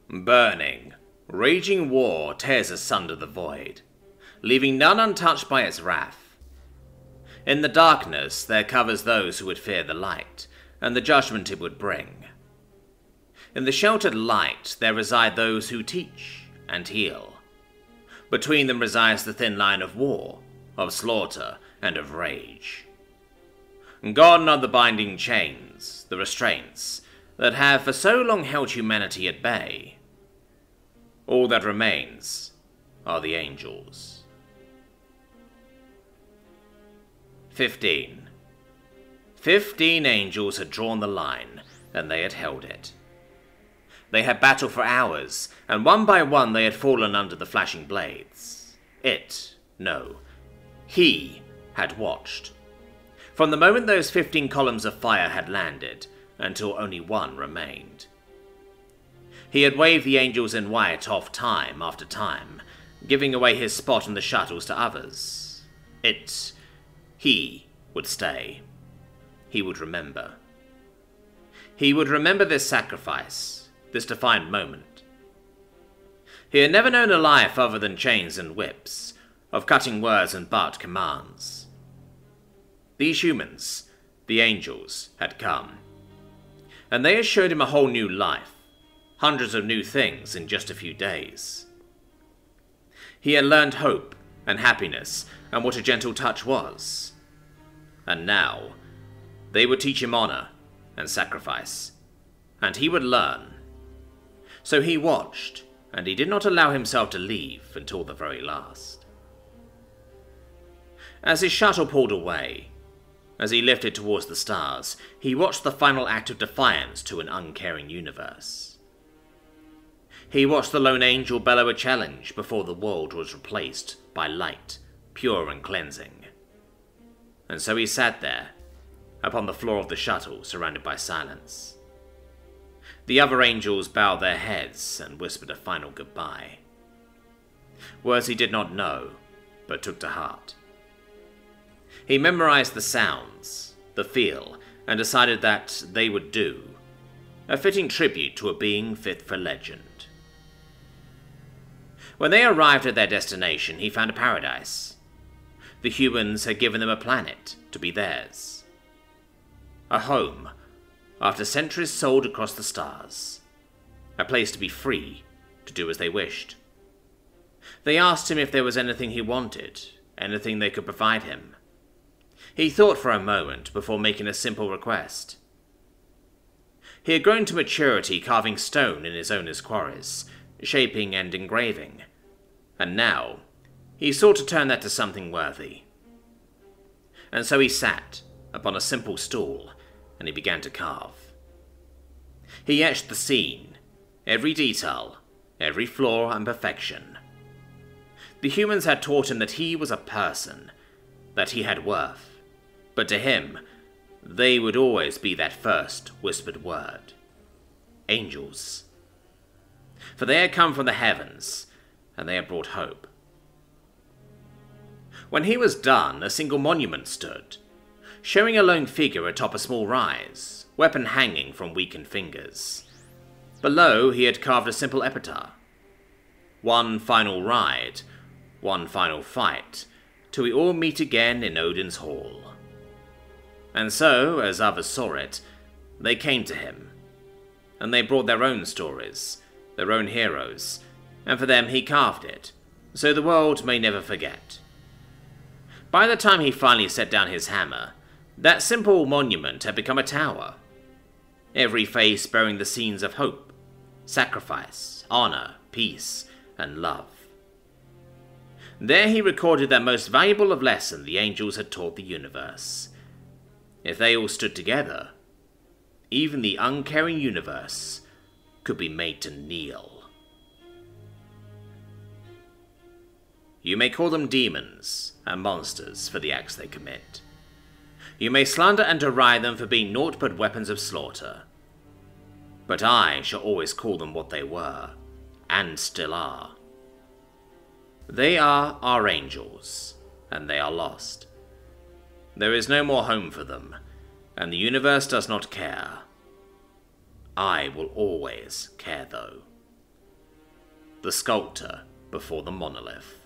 Burning, raging war tears asunder the void, leaving none untouched by its wrath. In the darkness there covers those who would fear the light, and the judgment it would bring. In the sheltered light there reside those who teach and heal. Between them resides the thin line of war, of slaughter, and of rage. Gone are the binding chains, the restraints, that have for so long held humanity at bay. All that remains are the angels. 15. 15 angels had drawn the line, and they had held it. They had battled for hours, and one by one they had fallen under the flashing blades. He had watched. From the moment those 15 columns of fire had landed, until only one remained. He had waved the angels in white off time after time, giving away his spot on the shuttles to others. He would stay. He would remember. He would remember this sacrifice, this defined moment. He had never known a life other than chains and whips, of cutting words and barbed commands. These humans, the angels, had come, and they had showed him a whole new life, hundreds of new things in just a few days. He had learned hope and happiness and what a gentle touch was. And now, they would teach him honor and sacrifice, and he would learn. So he watched, and he did not allow himself to leave until the very last. As his shuttle pulled away, as he lifted towards the stars, he watched the final act of defiance to an uncaring universe. He watched the lone angel bellow a challenge before the world was replaced by light, pure and cleansing. And so he sat there, upon the floor of the shuttle, surrounded by silence. The other angels bowed their heads and whispered a final goodbye. Words he did not know, but took to heart. He memorized the sounds, the feel, and decided that they would do, a fitting tribute to a being fit for legend. When they arrived at their destination, he found a paradise. The humans had given them a planet to be theirs. A home, after centuries sold across the stars. A place to be free, to do as they wished. They asked him if there was anything he wanted, anything they could provide him. He thought for a moment before making a simple request. He had grown to maturity carving stone in his owner's quarries, shaping and engraving, and now he sought to turn that to something worthy. And so he sat upon a simple stool, and he began to carve. He etched the scene, every detail, every flaw and perfection. The humans had taught him that he was a person, that he had worth, but to him, they would always be that first whispered word. Angels. For they had come from the heavens, and they had brought hope. When he was done, a single monument stood, showing a lone figure atop a small rise, weapon hanging from weakened fingers. Below, he had carved a simple epitaph. One final ride, one final fight, till we all meet again in Odin's hall. And so, as others saw it, they came to him, and they brought their own stories, their own heroes, and for them he carved it, so the world may never forget. By the time he finally set down his hammer, that simple monument had become a tower, every face bearing the scenes of hope, sacrifice, honor, peace, and love. There he recorded that most valuable of lessons the angels had taught the universe. If they all stood together, even the uncaring universe could be made to kneel. You may call them demons and monsters for the acts they commit. You may slander and deride them for being naught but weapons of slaughter. But I shall always call them what they were, and still are. They are our angels, and they are lost. There is no more home for them, and the universe does not care. I will always care, though. the sculptor before the monolith.